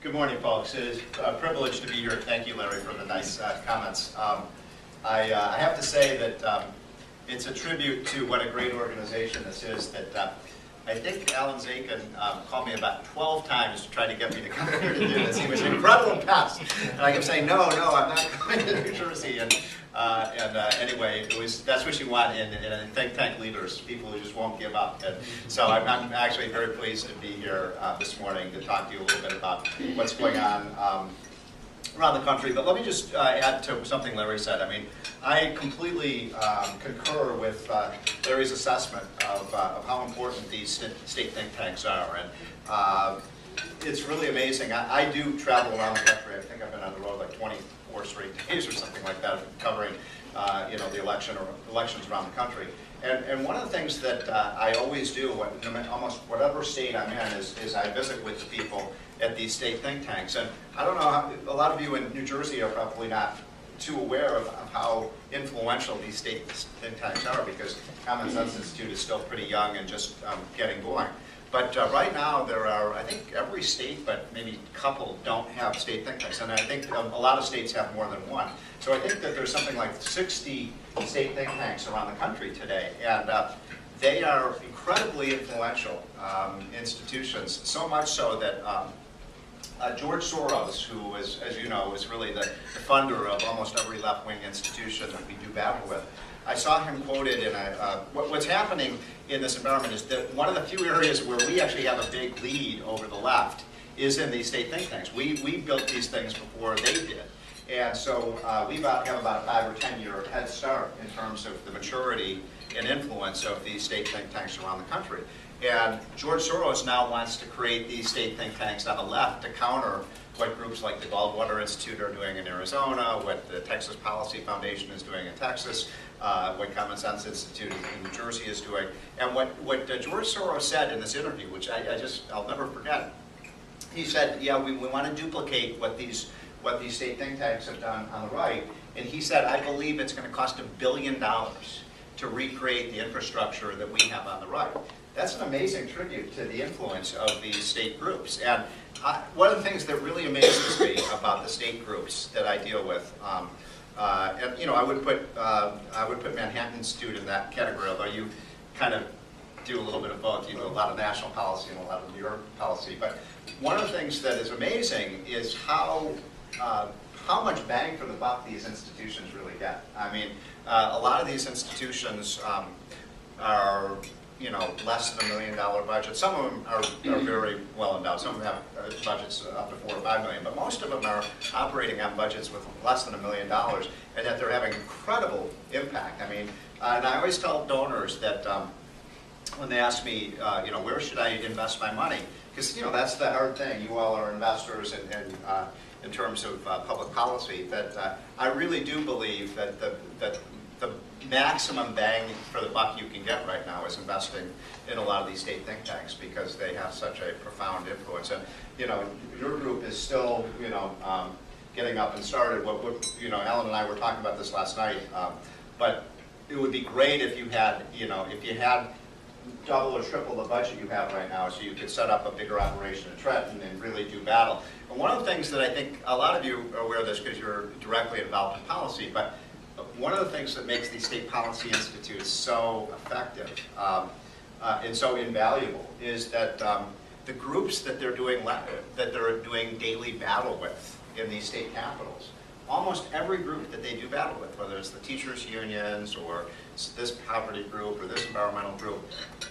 Good morning, folks. It is a privilege to be here. Thank you, Larry, for the nice comments. I have to say that it's a tribute to what a great organization this is. That I think Alan Zakin called me about 12 times to try to get me to come here to do this. He was an incredible pest, and I kept saying, no, I'm not coming to New Jersey. Anyway, that's what you want in think tank leaders, people who just won't give up. And so I'm actually very pleased to be here this morning to talk to you a little bit about what's going on around the country. But let me just add to something Larry said. I mean, I completely concur with Larry's assessment of how important these state think tanks are. And it's really amazing. I do travel around the country. I think I've been on the road like 24 straight days or something like that, covering the elections around the country. And one of the things that I always do, almost whatever state I'm in, is I visit with the people at these state think tanks. And I don't know, a lot of you in New Jersey are probably not too aware of how influential these state think tanks are, because Common Sense Institute is still pretty young and just getting going. But right now there are, I think every state, but maybe a couple don't have state think tanks. And I think a lot of states have more than one. So I think that there's something like 60 state think tanks around the country today. And they are incredibly influential institutions, so much so that George Soros, who is, as you know, is really the funder of almost every left-wing institution that we do battle with. I saw him quoted in what's happening in this environment is that one of the few areas where we actually have a big lead over the left is in these state think tanks. We built these things before they did. And so we have about a 5 or 10 year head start in terms of the maturity and influence of these state think tanks around the country. And George Soros now wants to create these state think tanks on the left to counter what groups like the Goldwater Institute are doing in Arizona, what the Texas Policy Foundation is doing in Texas, what Common Sense Institute in New Jersey is doing. And what George Soros said in this interview, which I'll never forget, he said, yeah, we want to duplicate what these state think tanks have done on the right. And he said, I believe it's going to cost $1 billion to recreate the infrastructure that we have on the right. That's an amazing tribute to the influence of these state groups. And one of the things that really amazes me about the state groups that I deal with, and I would put Manhattan Institute in that category, although you kind of do a little bit of both. You do a lot of national policy and a lot of New York policy. But one of the things that is amazing is how much bang for the buck these institutions really get. I mean, a lot of these institutions are less than $1 million budget. Some of them are very well endowed. Some of them have budgets up to $4 or $5 million, but most of them are operating on budgets with less than $1 million, and yet they're having incredible impact. I mean, and I always tell donors that when they ask me, where should I invest my money? Because that's the hard thing. You all are investors in terms of public policy. That I really do believe that the maximum bang for the buck you can get right now is investing in a lot of these state think tanks, because they have such a profound influence. And your group is still getting up and started. Alan and I were talking about this last night. But it would be great if you had double or triple the budget you have right now, so you could set up a bigger operation in Trenton and really do battle. And one of the things that I think a lot of you are aware of this because you're directly involved in policy, but one of the things that makes these state policy institutes so effective and so invaluable is that the groups that they're doing daily battle with in these state capitals, almost every group that they do battle with, whether it's the teachers' unions or this poverty group or this environmental group,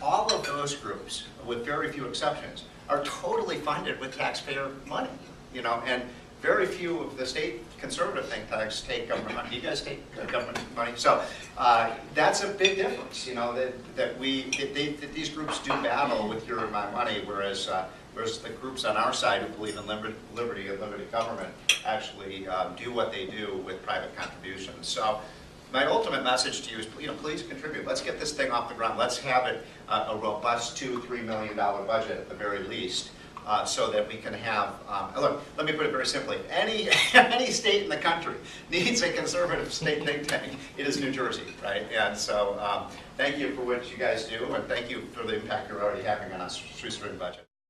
all of those groups, with very few exceptions, are totally funded with taxpayer money. And very few of the state conservative think tanks take government money. Do you guys take government money? So that's a big difference. That these groups do battle with your and my money, whereas the groups on our side who believe in liberty and limited government actually do what they do with private contributions. So my ultimate message to you is, please contribute. Let's get this thing off the ground. Let's have it a robust $2-3 million budget at the very least. So that we can have, look, let me put it very simply, any state in the country needs a conservative state think tank. It is New Jersey, right? And so thank you for what you guys do, and thank you for the impact you're already having on us through budget.